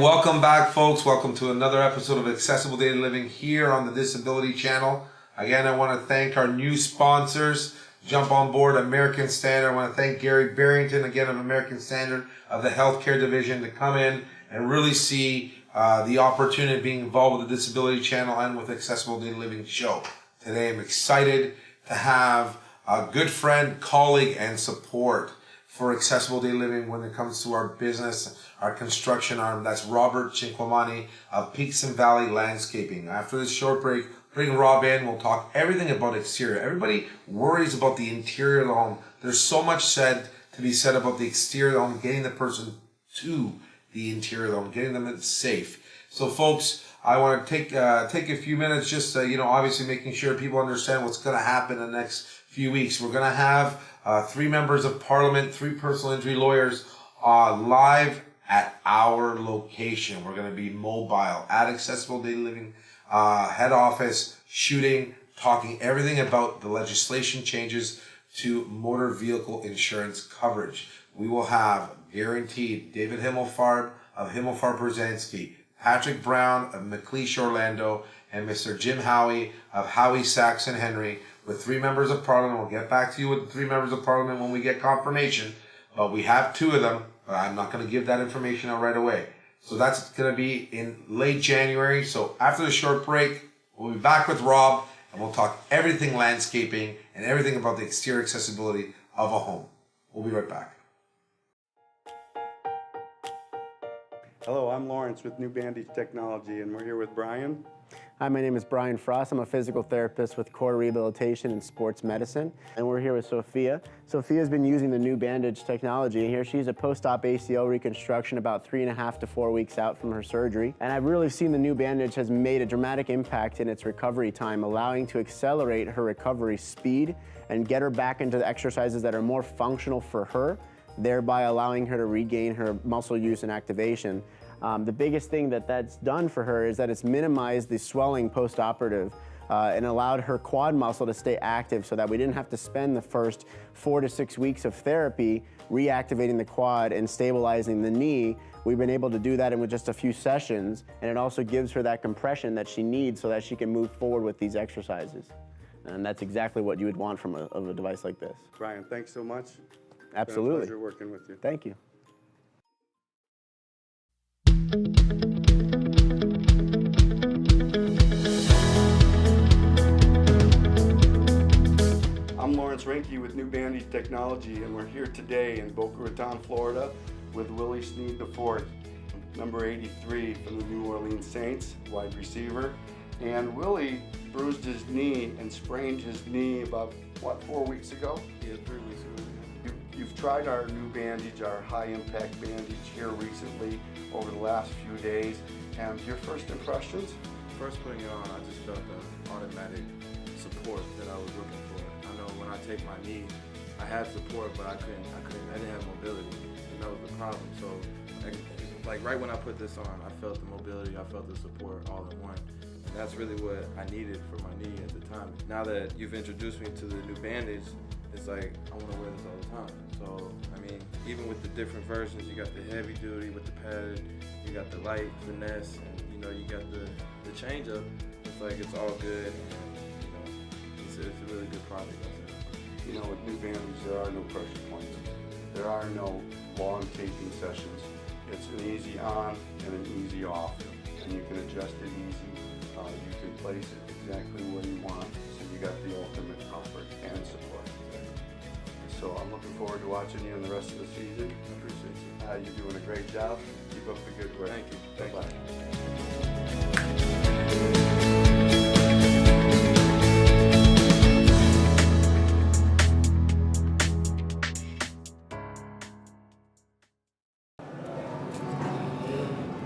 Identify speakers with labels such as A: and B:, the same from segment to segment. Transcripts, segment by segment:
A: welcome back, folks. Welcome to another episode of Accessible Daily Living here on the Disability Channel. Again, I want to thank our new sponsors. Jump on board American Standard. I want to thank Gary Barrington, again, of American Standard, of the Healthcare Division, to come in and really see the opportunity of being involved with the Disability Channel and with Accessible Daily Living show. Today, I'm excited to have a good friend, colleague, and support for Accessible Daily Living when it comes to our business, our construction arm. That's Robert Cinquamani of Peaks and Valley Landscaping. After this short break, bring Rob in. We'll talk everything about exterior. Everybody worries about the interior of the home. There's so much to be said about the exterior of the home, getting the person to the interior of the home, getting them safe. So, folks, I want to take a few minutes just obviously making sure people understand what's going to happen in the next few weeks. We're going to have 3 members of Parliament, 3 personal injury lawyers live at our location. We're going to be mobile at Accessible Daily Living head office, shooting, talking everything about the legislation changes to motor vehicle insurance coverage. We will have guaranteed David Himmelfarb of Himmelfarb Brzezinski, Patrick Brown of McLeish Orlando, and Mr. Jim Howie of Howie Saxon Henry, with 3 members of Parliament. We'll get back to you with the 3 members of Parliament when we get confirmation, but we have 2 of them. But I'm not going to give that information out right away. So that's going to be in late January. So after the short break, we'll be back with Rob, and we'll talk everything landscaping and everything about the exterior accessibility of a home. We'll be right back.
B: Hello, I'm Lawrence with New Bandage Technology, and we're here with Brian.
C: Hi, my name is Brian Frost. I'm a physical therapist with core rehabilitation and sports medicine. And we're here with Sophia. Sophia's been using the New Bandage technology, and here she's a post-op ACL reconstruction about 3.5 to 4 weeks out from her surgery. And I've really seen the New Bandage has made a dramatic impact in its recovery time, allowing to accelerate her recovery speed and get her back into the exercises that are more functional for her, thereby allowing her to regain her muscle use and activation. The biggest thing that's done for her is that it's minimized the swelling post-operative and allowed her quad muscle to stay active, so that we didn't have to spend the first 4 to 6 weeks of therapy reactivating the quad and stabilizing the knee. We've been able to do that in with just a few sessions, and it also gives her that compression that she needs so that she can move forward with these exercises. And that's exactly what you would want from a device like this.
B: Brian, thanks so much.
C: Absolutely.
B: It's been a pleasure working with you.
C: Thank you.
B: I'm Lawrence Rinke with New Bandage Technology, and we're here today in Boca Raton, Florida, with Willie Snead IV, number 83 from the New Orleans Saints, wide receiver. And Willie bruised his knee and sprained his knee about, 4 weeks ago?
D: Yeah, 3 weeks ago.
B: You've tried our new bandage, our high impact bandage here recently over the last few days. And your first impressions?
D: First putting it on, I just felt the automatic support that I was looking for. I know when I take my knee, I had support, but I didn't have mobility, and that was the problem. So, like right when I put this on, I felt the mobility, I felt the support all in one. And that's really what I needed for my knee at the time. Now that you've introduced me to the new bandage, it's like, I want to wear this all the time. So, I mean, even with the different versions, you got the heavy duty with the padded, you got the light finesse, and you got the change up. It's like, it's all good, and it's a really good product.
B: With new bandage, there are no pressure points. There are no long taping sessions. It's an easy on and an easy off, and you can adjust it easy. You can place it exactly where you want, so you got the ultimate comfort and support. So I'm looking forward to watching you in the rest of the season.
D: I appreciate you.
B: You're doing a great job. Keep up the good work.
D: Thank you. Thank
B: Bye-bye.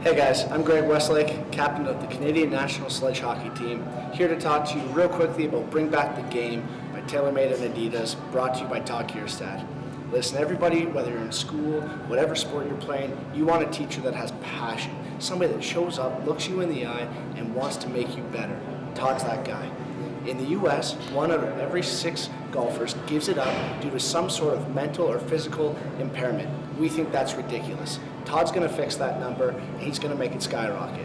E: Hey guys, I'm Greg Westlake, captain of the Canadian National Sledge Hockey Team, here to talk to you real quickly about Bring Back the Game by TaylorMade and Adidas, brought to you by Talk Your Stat. Listen, everybody, whether you're in school, whatever sport you're playing, you want a teacher that has passion, somebody that shows up, looks you in the eye, and wants to make you better. Todd's that guy. In the US, 1 out of every 6 golfers gives it up due to some sort of mental or physical impairment. We think that's ridiculous. Todd's going to fix that number, and he's going to make it skyrocket.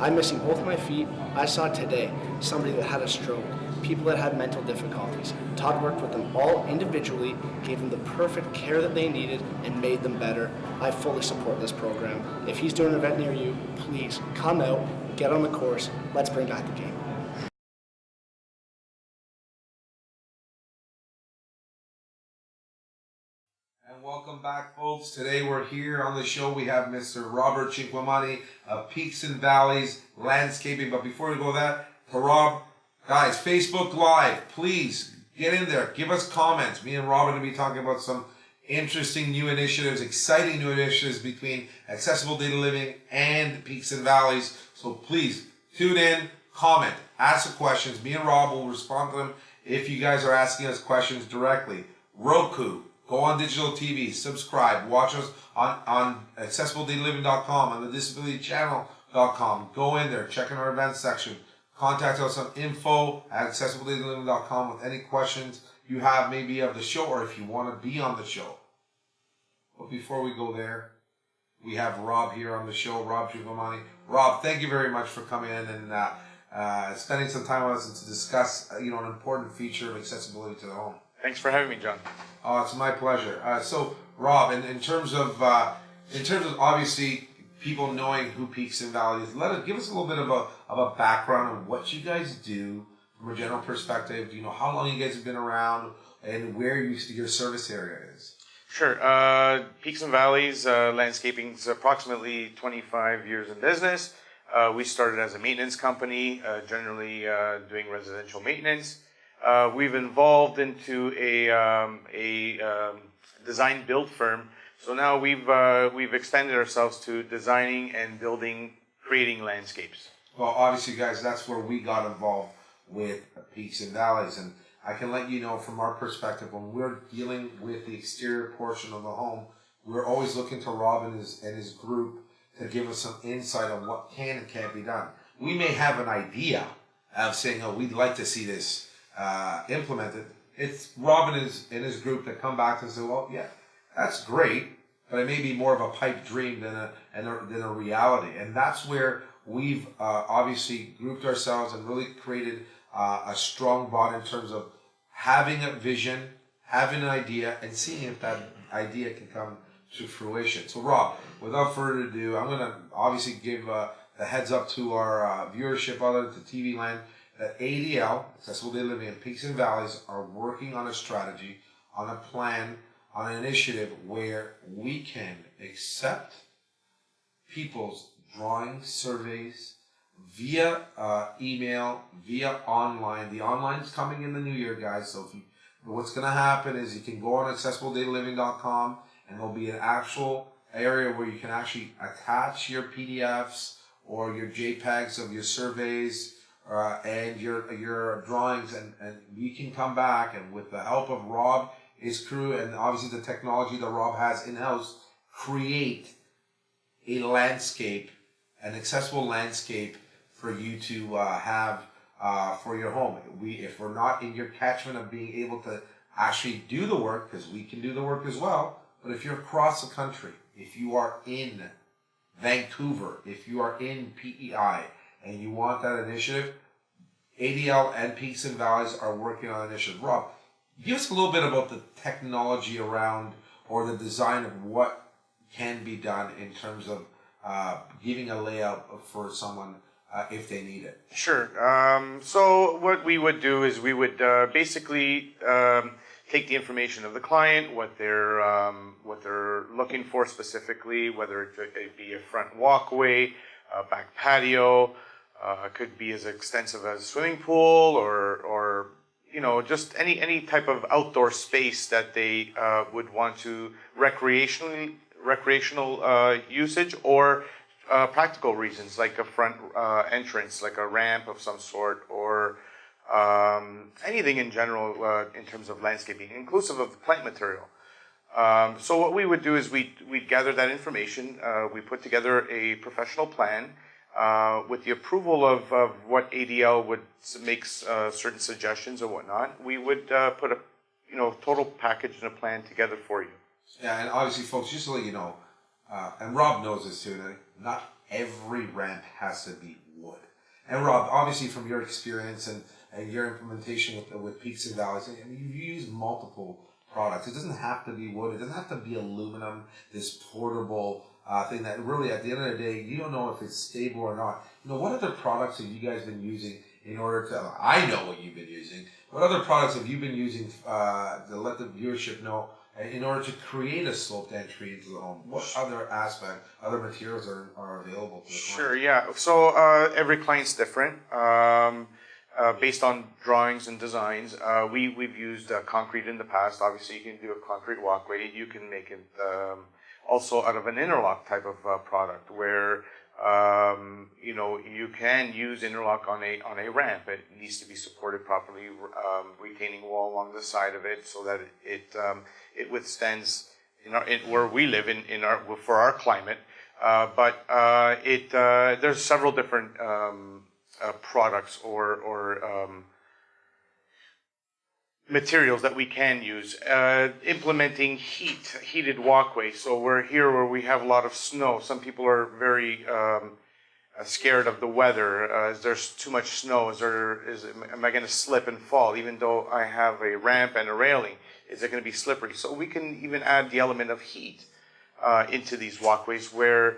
E: I'm missing both my feet. I saw today somebody that had a stroke, people that had mental difficulties. Todd worked with them all individually, gave them the perfect care that they needed, and made them better. I fully support this program. If he's doing an event near you, please come out, get on the course. Let's bring back the game.
A: And welcome back, folks. Today we're here on the show. We have Mr. Robert Cinquemani of Peaks and Valleys Landscaping. But before we go that, to Rob, guys, Facebook Live, please get in there. Give us comments. Me and Rob are going to be talking about some interesting new initiatives, exciting new initiatives between Accessible Data Living and Peaks and Valleys. So please tune in, comment, ask the questions. Me and Rob will respond to them if you guys are asking us questions directly. Roku. Go on digital TV, subscribe, watch us on accessibledataliving.com, on the disabilitychannel.com. Go in there, check in our events section. Contact us on info@accessibledataliving.com with any questions you have maybe of the show or if you want to be on the show. But before we go there, we have Rob here on the show, Rob Cinquemani. Rob, thank you very much for coming in and spending some time with us and to discuss an important feature of accessibility to the home.
F: Thanks for having me, John.
A: Oh, it's my pleasure. So, Rob, in terms of obviously people knowing who Peaks and Valleys, give us a little bit of a background of what you guys do from a general perspective. How long you guys have been around and where your service area is.
F: Sure. Peaks and Valleys Landscaping is approximately 25 years in business. We started as a maintenance company, generally doing residential maintenance. We've evolved into a design build firm. So now we've extended ourselves to designing and creating landscapes.
A: Well, obviously, guys, that's where we got involved with Peaks and Valleys, and I can let you know from our perspective, when we're dealing with the exterior portion of the home, we're always looking to Rob and his group to give us some insight on what can and can't be done. We may have an idea of saying, "Oh, we'd like to see this implemented." It's Rob and his group that come back and say, "Well, yeah, that's great, but it may be more of a pipe dream than a reality." And that's where we've obviously grouped ourselves and really created a strong bond in terms of having a vision, having an idea, and seeing if that idea can come to fruition. So, Rob, without further ado, I'm going to obviously give the heads up to our viewership, other to TV land, that ADL, Accessible Data Living, and Peaks and Valleys are working on a strategy, on a plan, on an initiative where we can accept people's drawing surveys via email, via online. The online is coming in the new year, guys. So what's going to happen is you can go on accessibledataliving.com and there'll be an actual area where you can actually attach your PDFs or your JPEGs of your surveys and your drawings, and we can come back and with the help of Rob, his crew, and obviously the technology that Rob has in-house, create a landscape, an accessible landscape for you to have for your home. If we're not in your catchment of being able to actually do the work, because we can do the work as well, but if you're across the country, if you are in Vancouver, if you are in PEI, and you want that initiative, ADL and Peaks and Valleys are working on an initiative. Rob, give us a little bit about the technology around or the design of what can be done in terms of giving a layout for someone if they need it.
F: Sure. So what we would do is we would basically take the information of the client, what they're looking for specifically, whether it be a front walkway, a back patio, could be as extensive as a swimming pool, or just any type of outdoor space that they would want to recreational usage, or practical reasons like a front entrance, like a ramp of some sort, or anything in general in terms of landscaping, inclusive of the plant material. So what we would do is we'd gather that information, we put together a professional plan with the approval of what ADL would make certain suggestions or whatnot. We would put a total package and a plan together for you.
A: Yeah, and obviously, folks, just to let you know, and Rob knows this too, and not every ramp has to be wood. And Rob, obviously from your experience and your implementation with Peaks and Valleys, I mean, you've used multiple products. It doesn't have to be wood. It doesn't have to be aluminum, this portable thing that really, at the end of the day, you don't know if it's stable or not. You know, what other products have you guys been using in order to, I know what you've been using. What other products have you been using to let the viewership know in order to create a sloped entry into the home? What other materials are available to the client?
F: Sure, yeah. So every client's different. Based on drawings and designs, we've used concrete in the past. Obviously, you can do a concrete walkway. You can make it also out of an interlock type of product, where you know, you can use interlock on a ramp. It needs to be supported properly, retaining wall along the side of it, so that it withstands where we live for our climate. But there's several different products or materials that we can use. Implementing heated walkway. So we're here where we have a lot of snow. Some people are very scared of the weather. Is there too much snow? Am I going to slip and fall? Even though I have a ramp and a railing, is it going to be slippery? So we can even add the element of heat into these walkways, where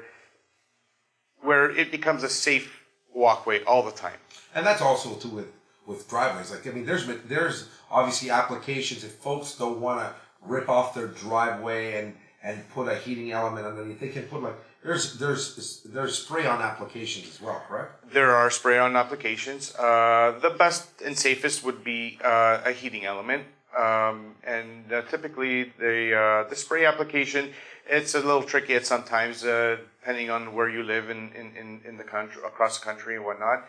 F: it becomes a safe walkway all the time.
A: And that's also too with driveways. Like, I mean, there's obviously applications if folks don't want to rip off their driveway and put a heating element underneath. They can put there's spray-on applications as well, correct?
F: There are spray-on applications. The best and safest would be a heating element, and typically the spray application, it's a little tricky at sometimes, depending on where you live in the country, across the country and whatnot.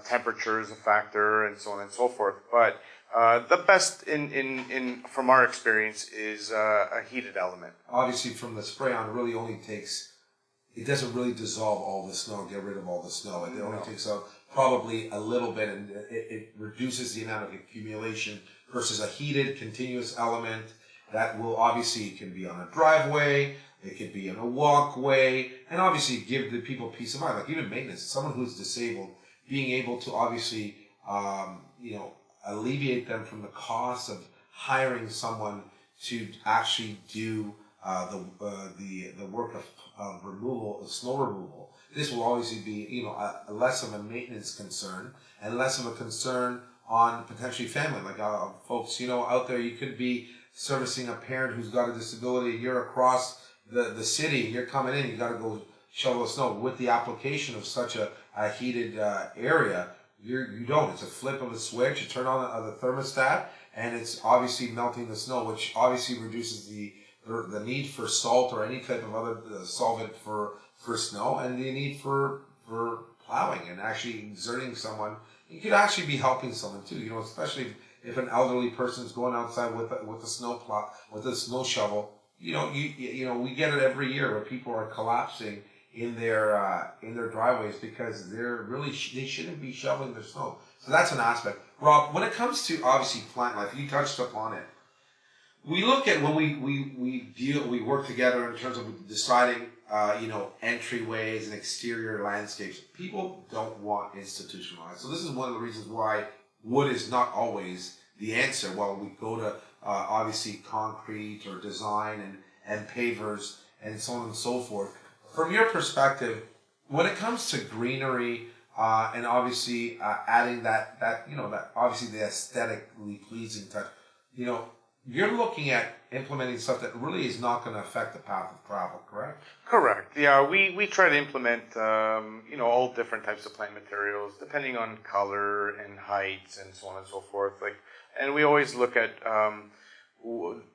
F: Temperature is a factor, and so on and so forth. But the best from our experience is a heated element.
A: Obviously, from the spray-on, it really only takes. It doesn't really dissolve all the snow, get rid of all the snow. It only takes out probably a little bit, and it reduces the amount of accumulation versus a heated continuous element that will obviously, it can be on a driveway, it could be on a walkway, and obviously give the people peace of mind. Like even maintenance, someone who's disabled, being able to obviously, alleviate them from the cost of hiring someone to actually do the work of removal, snow removal. This will obviously be, less of a maintenance concern and less of a concern on potentially family. Like folks, out there, you could be servicing a parent who's got a disability. You're across the city. You're coming in. You got to go shovel the snow. With the application of such a heated area, you don't. It's a flip of a switch. You turn on the thermostat, and it's obviously melting the snow, which obviously reduces the need for salt or any type of other solvent for snow, and the need for plowing and actually exerting someone. You could actually be helping someone too, especially if an elderly person is going outside with a snow plow, with a snow shovel. We get it every year where people are collapsing in their driveways because they shouldn't be shoveling their snow. So that's an aspect. Rob, when it comes to obviously plant life, you touched upon it. We look at when we work together in terms of deciding, entryways and exterior landscapes. People don't want institutionalized. So this is one of the reasons why wood is not always the answer. While we go to obviously concrete or design and pavers and so on and so forth. From your perspective, when it comes to greenery and obviously adding that obviously the aesthetically pleasing touch, you're looking at implementing stuff that really is not going to affect the path of travel, correct?
F: Correct. Yeah, we try to implement all different types of plant materials depending on color and heights and so on and so forth. And we always look at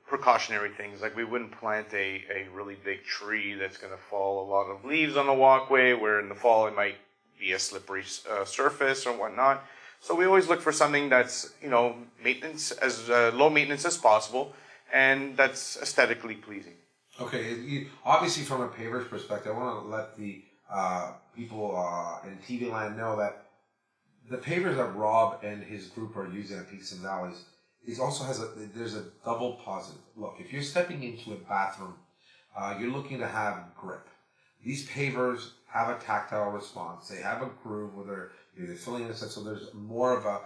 F: precautionary things. Like we wouldn't plant a really big tree that's going to fall a lot of leaves on the walkway, where in the fall it might be a slippery surface or whatnot. So we always look for something that's maintenance as low maintenance as possible, and that's aesthetically pleasing.
A: Okay, obviously from a paver's perspective, I want to let the people in TV land know that the pavers that Rob and his group are using at Peaks and Valleys there's a double positive. Look, if you're stepping into a bathroom you're looking to have grip. These pavers have a tactile response. They have a groove where they're filling in a sense, so there's more of a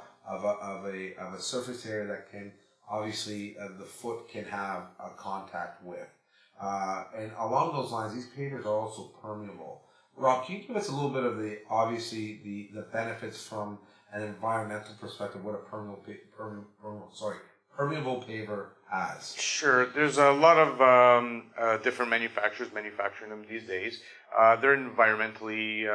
A: surface area that can obviously the foot can have a contact with. And along those lines, these pavers are also permeable. Rob, can you give us a little bit of the benefits from an environmental perspective, what a permeable paver has?
F: Sure. There's a lot of different manufacturers manufacturing them these days. They're environmentally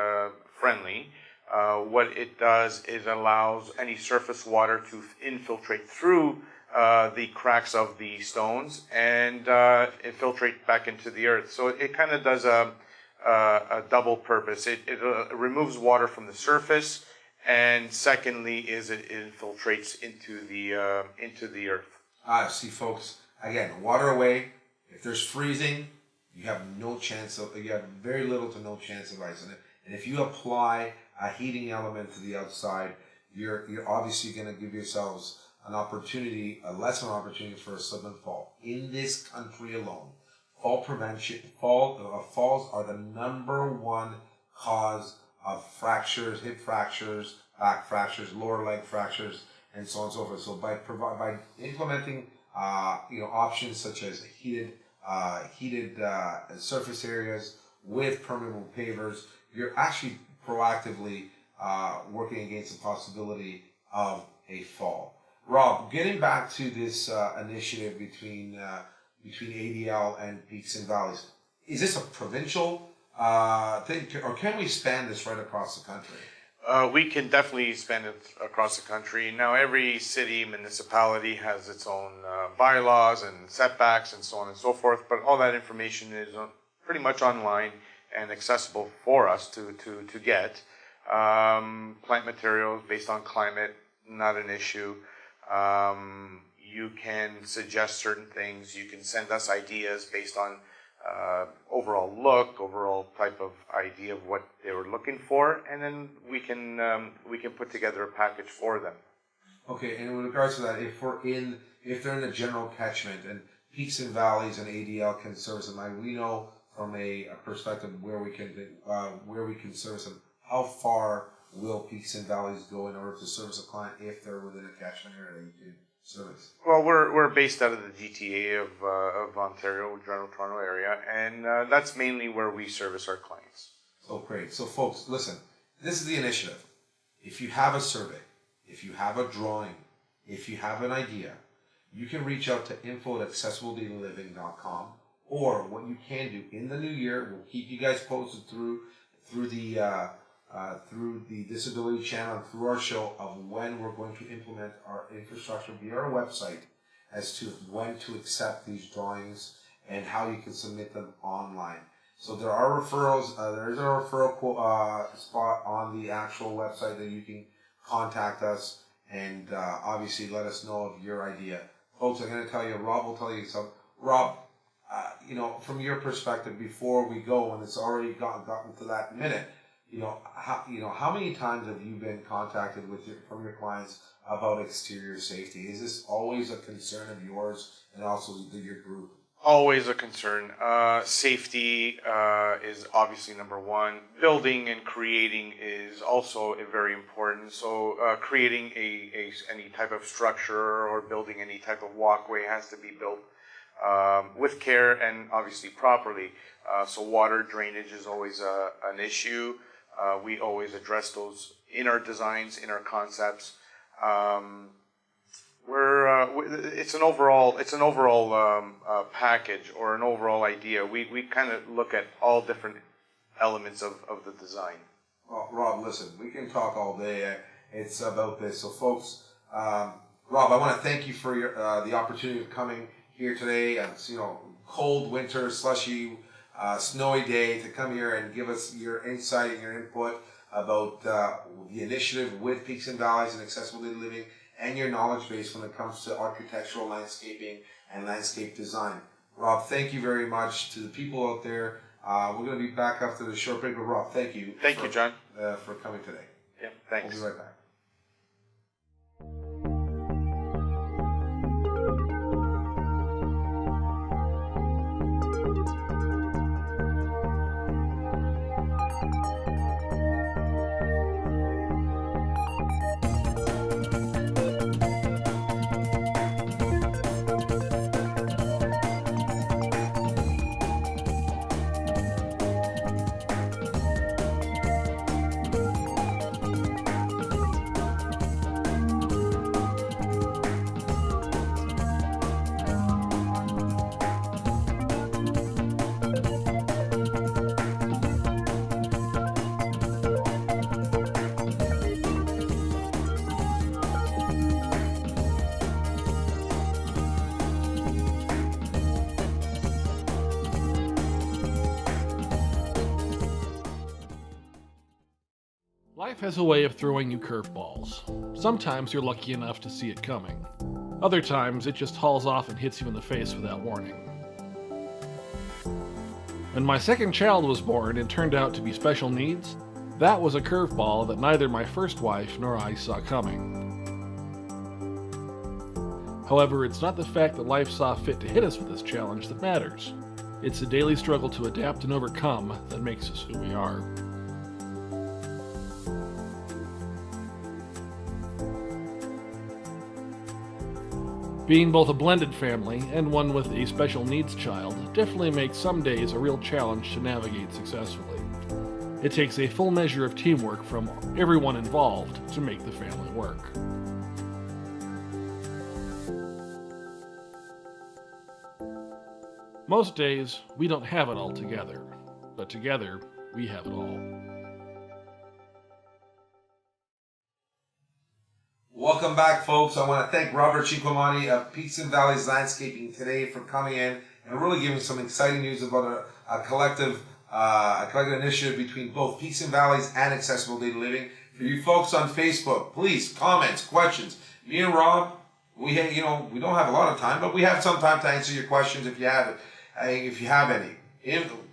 F: friendly. What it does is allows any surface water to infiltrate through the cracks of the stones and infiltrate back into the earth. So it kind of does a double purpose. It removes water from the surface, and secondly is it infiltrates into the earth.
A: See, folks, again, water away. If there's freezing, you have very little to no chance of ice in it. And if you apply a heating element to the outside, you're obviously going to give yourselves a lesser opportunity for a slip and fall. In this country alone, falls are the number one cause of fractures, hip fractures, back fractures, lower leg fractures, and so on and so forth. So by implementing options such as heated surface areas with permeable pavers, you're actually proactively working against the possibility of a fall. Rob, getting back to this initiative between ADL and Peaks and Valleys, is this a provincial thing, or can we span this right across the country?
F: We can definitely span it across the country. Now, every city, municipality has its own bylaws and setbacks and so on and so forth, but all that information is pretty much online and accessible for us to get. Plant materials based on climate, not an issue. You can suggest certain things. You can send us ideas based on overall look, overall type of idea of what they were looking for, and then we can put together a package for them.
A: Okay, and in regards to that, if they're in the general catchment and Peaks and Valleys and ADL can service them, we know from a perspective where we can service them. How far will Peaks and Valleys go in order to service a client if they're within a catchment area that you can service?
F: Well, we're based out of the GTA of Ontario, General Toronto area, and that's mainly where we service our clients.
A: So great. So folks, listen, this is the initiative. If you have a survey, if you have a drawing, if you have an idea, you can reach out to info@accessibledailyliving.com, or what you can do in the new year, we'll keep you guys posted through the Disability Channel and through our show of when we're going to implement our infrastructure via our website as to when to accept these drawings and how you can submit them online. So there are referrals. There is a referral spot on the actual website that you can contact us and obviously let us know of your idea. Folks, I'm going to tell you, Rob will tell you something. Rob, from your perspective, before we go, and it's already gotten to that minute, how many times have you been contacted from your clients about exterior safety? Is this always a concern of yours and also your group?
F: Always a concern. Safety is obviously number one. Building and creating is also very important. So creating any type of structure or building any type of walkway has to be built with care and obviously properly. So water drainage is always an issue. We always address those in our designs, in our concepts. It's an overall package or an overall idea. We kind of look at all different elements of the design.
A: Well, Rob, listen, we can talk all day. It's about this. So, folks, Rob, I want to thank you for the opportunity of coming here today. It's cold winter, slushy, snowy day to come here and give us your insight and your input about the initiative with Peaks and Valleys and Accessible Daily Living, and your knowledge base when it comes to architectural landscaping and landscape design. Rob, thank you very much. To the people out there, we're going to be back after the short break, but Rob, thank you.
F: Thank you, John.
A: For coming today.
F: Yep, thanks.
A: We'll be right back.
G: Life has a way of throwing you curveballs. Sometimes you're lucky enough to see it coming. Other times it just hauls off and hits you in the face without warning. When my second child was born and turned out to be special needs, that was a curveball that neither my first wife nor I saw coming. However, it's not the fact that life saw fit to hit us with this challenge that matters. It's the daily struggle to adapt and overcome that makes us who we are. Being both a blended family and one with a special needs child definitely makes some days a real challenge to navigate successfully. It takes a full measure of teamwork from everyone involved to make the family work. Most days, we don't have it all together, but together, we have it all.
A: Welcome back, folks. I want to thank Robert Chiquamani of Peaks and Valleys Landscaping today for coming in and really giving some exciting news about a collective initiative between both Peaks and Valleys and Accessible Daily Living. For you folks on Facebook, please, comments, questions. Me and Rob, we don't have a lot of time, but we have some time to answer your questions if you have it. If you have any,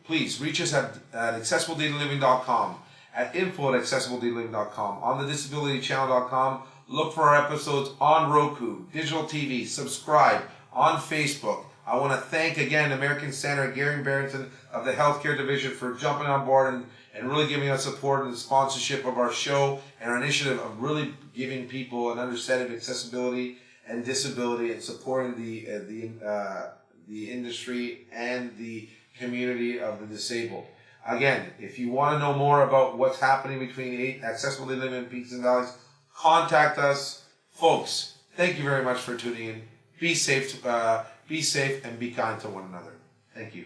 A: please reach us at accessibledailyliving.com, at info@accessibledailyliving.com, on the disabilitychannel.com. Look for our episodes on Roku, digital TV, subscribe on Facebook. I want to thank again American Standard, Gary Barrington of the Healthcare Division for jumping on board and really giving us support and the sponsorship of our show and our initiative of really giving people an understanding of accessibility and disability and supporting the industry and the community of the disabled. Again, if you want to know more about what's happening between Accessible Daily Living and Peaks and Valleys, contact us. Folks, thank you very much for tuning in. Be safe and be kind to one another. Thank you.